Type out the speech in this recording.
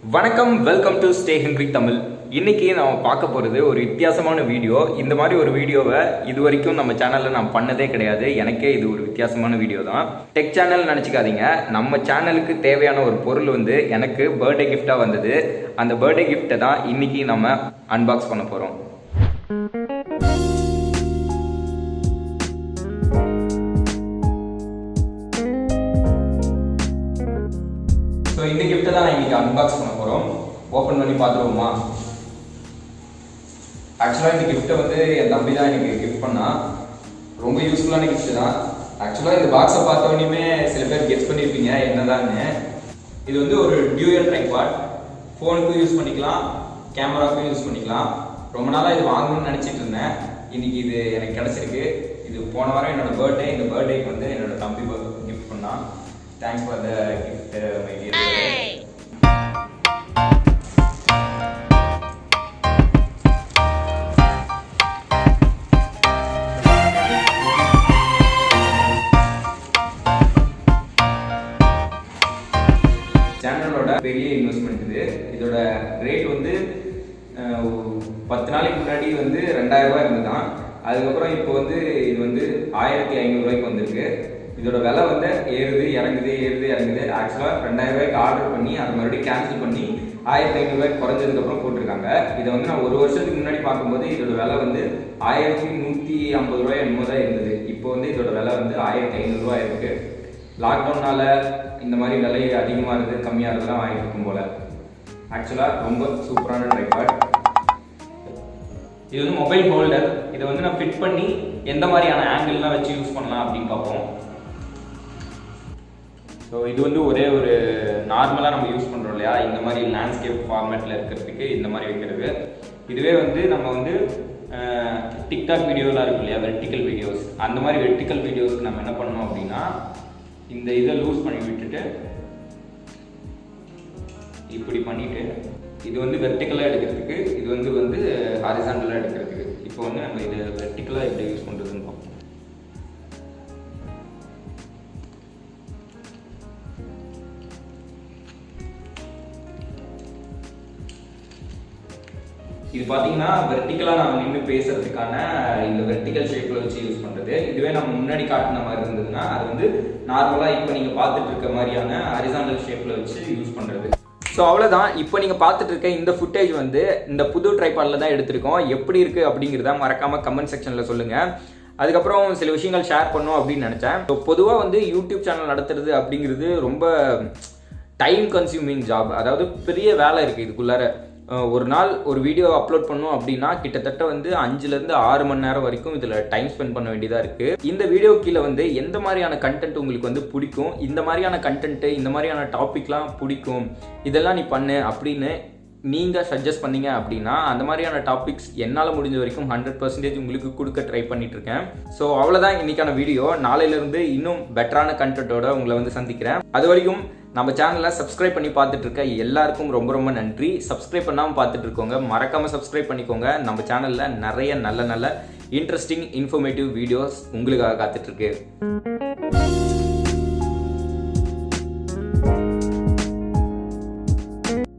வணக்கம், welcome to stay Henry Tamil. இன்னைக்கு நம்ம பார்க்க போகிறது ஒரு வித்தியாசமான வீடியோ. இந்த மாதிரி ஒரு வீடியோவை இது வரைக்கும் நம்ம சேனலில் நான் பண்ணதே கிடையாது. எனக்கே இது ஒரு வித்தியாசமான வீடியோ தான். டெக் சேனல் நினச்சிக்காதீங்க. நம்ம சேனலுக்கு தேவையான ஒரு பொருள் வந்து எனக்கு பர்த்டே கிஃப்டாக வந்தது. அந்த பர்த்டே கிஃப்ட்டை தான் இன்னைக்கு நம்ம அன்பாக்ஸ் பண்ண போகிறோம். ஸோ இந்த கிஃப்ட்டை தான் நான் இன்னைக்கு அன்பாக்ஸ் பண்ண போகிறோம். ஓப்பன் பண்ணி பார்த்துருவோமா? ஆக்சுவலாக இந்த கிஃப்ட்டை வந்து என் தம்பி தான் எனக்கு கிஃப்ட் பண்ணால். ரொம்ப யூஸ்ஃபுல்லான கிஃப்ட் தான். ஆக்சுவலாக இந்த பாக்ஸை பார்த்தோன்னே சில பேர் கெஸ் பண்ணியிருப்பீங்க என்னதான்னு. இது வந்து ஒரு டியூயல் ட்ரைபாட். ஃபோனுக்கும் யூஸ் பண்ணிக்கலாம், கேமராவுக்கும் யூஸ் பண்ணிக்கலாம். ரொம்ப நாளாக இது வாங்கணும்னு நினச்சிட்டு இருந்தேன். இன்னைக்கு இது எனக்கு கிடச்சிருக்கு. இது போன வாரம் என்னோட பர்த்டே. இந்த பர்த்டேக்கு வந்து என்னோட தம்பி கிஃப்ட் பண்ணான். Thanks for the gift my dear. சேனலோட பெரிய இன்வெஸ்ட்மெண்ட் இது. இதோட ரேட் வந்து 10 நாளைக்கு முன்னாடி வந்து 2000 ரூபாய் இருந்துதான். அதுக்கப்புறம் இப்போ வந்து இது வந்து 1500 ரூபாய்க்கு வந்திருக்கு. இதோட விலை வந்து ஏறுது இறங்குது. ஆக்சுவலாக 2000 ரூபாய்க்கு ஆர்டர் பண்ணி அதை மறுபடியும் கேன்சல் பண்ணி 1500 ரூபாய்க்கு குறைஞ்சதுக்கப்புறம் போட்டிருக்காங்க. இதை வந்து நான் ஒரு வருஷத்துக்கு முன்னாடி பார்க்கும்போது இதோட விலை வந்து 1150 ரூபாய் என்னமோ தான் இருந்தது. இப்போ வந்து இதோட விலை வந்து 1500 ரூபாய் இருக்கு. லாக்டவுனால இந்த மாதிரி விலை அதிகமாக இருக்குது, கம்மியாக இருந்தெல்லாம் வாங்கிட்டு இருக்கும் போல. ஆக்சுவலாக ரொம்ப சூப்பரான ட்ரைபாட். இது வந்து மொபைல் ஹோல்டர். இதை வந்து நான் ஃபிட் பண்ணி எந்த மாதிரியான ஆங்கிள்லாம் வச்சு யூஸ் பண்ணலாம் அப்படின்னு பார்ப்போம். ஸோ இது வந்து ஒரே ஒரு நார்மலாக நம்ம யூஸ் பண்ணுறோம் இல்லையா, இந்த மாதிரி லேண்ட்ஸ்கேப் ஃபார்மேட்டில் இருக்கிறதுக்கு இந்த மாதிரி வைக்கிறது. இதுவே வந்து நம்ம வந்து டிக்டாக் வீடியோலாம் இருக்கும் இல்லையா, வெர்டிக்கல் வீடியோஸ், அந்த மாதிரி வெர்டிக்கல் வீடியோஸ்க்கு நம்ம என்ன பண்ணணும் அப்படின்னா இந்த இதை லூஸ் பண்ணி விட்டுட்டு இப்படி பண்ணிவிட்டு இது வந்து வெர்டிக்கலாக எடுக்கிறதுக்கு, இது வந்து ஹாரிசாண்டலாக எடுக்கிறதுக்கு. இப்போ வந்து நம்ம இதை வெர்டிக்கலாக எப்படி யூஸ் பண்ணுறதுன்னு பார்ப்போம். இது பார்த்தீங்கன்னா வெர்டிக்கலாக நம்ம நின்று பேசுறதுக்கான இந்த வெர்டிக்கல் ஷேப்பில் வச்சு யூஸ் பண்ணுறது. இதுவே நம்ம முன்னாடி காட்டின மாதிரி இருந்ததுன்னா அது வந்து நார்மலாக இப்போ நீங்கள் பார்த்துட்டு இருக்க மாதிரியான ஹாரிசாண்டல் ஷேப்பில் வச்சு யூஸ் பண்ணுறது. ஸோ அவ்வளோதான். இப்போ நீங்கள் பார்த்துட்டு இருக்க இந்த ஃபுட்டேஜ் வந்து இந்த புது ட்ரைபாடில் தான் எடுத்திருக்கோம். எப்படி இருக்குது அப்படிங்கிறத மறக்காமல் கமெண்ட் செக்ஷனில் சொல்லுங்கள். அதுக்கப்புறம் சில விஷயங்கள் ஷேர் பண்ணோம் அப்படின்னு நினச்சேன். ஸோ பொதுவாக வந்து யூடியூப் சேனல் நடத்துறது அப்படிங்கிறது ரொம்ப டைம் கன்சியூமிங் ஜாப். அதாவது பெரிய வேலை இருக்குது இதுக்குள்ளார. ஒரு நாள் ஒரு வீடியோ அப்லோட் பண்ணோம் அப்படின்னா கிட்டத்தட்ட வந்து 5லேருந்து 6 மணி நேரம் வரைக்கும் இதில் டைம் ஸ்பெண்ட் பண்ண வேண்டியதாக இருக்குது. இந்த வீடியோ கீழே வந்து எந்த மாதிரியான கண்டென்ட் உங்களுக்கு வந்து பிடிக்கும், இந்த மாதிரியான கண்டென்ட்டு, இந்த மாதிரியான டாபிக்லாம் பிடிக்கும், இதெல்லாம் நீ பண்ணு அப்படின்னு நீங்கள் சஜஸ்ட் பண்ணீங்க அப்படின்னா அந்த மாதிரியான டாபிக்ஸ் என்னால் முடிஞ்ச வரைக்கும் 100% உங்களுக்கு கொடுக்க ட்ரை பண்ணிட்டுருக்கேன். ஸோ அவ்வளோதான் இன்றைக்கான வீடியோ. நாளையிலேருந்து இன்னும் பெட்டரான கண்டென்ட்டோட உங்களை வந்து சந்திக்கிறேன். அது வரைக்கும் நம்ம சேனலை சப்ஸ்கிரைப் பண்ணி பார்த்துட்டு இருக்க எல்லாருக்கும் ரொம்ப ரொம்ப நன்றி. சப்ஸ்கிரைப் பண்ணாமல் பார்த்துட்டு இருக்கோங்க, மறக்காமல் சப்ஸ்கிரைப் பண்ணிக்கோங்க. நம்ம சேனலில் நிறைய நல்ல இன்ட்ரெஸ்டிங் இன்ஃபர்மேட்டிவ் வீடியோஸ் உங்களுக்காக காத்துட்ருக்கு.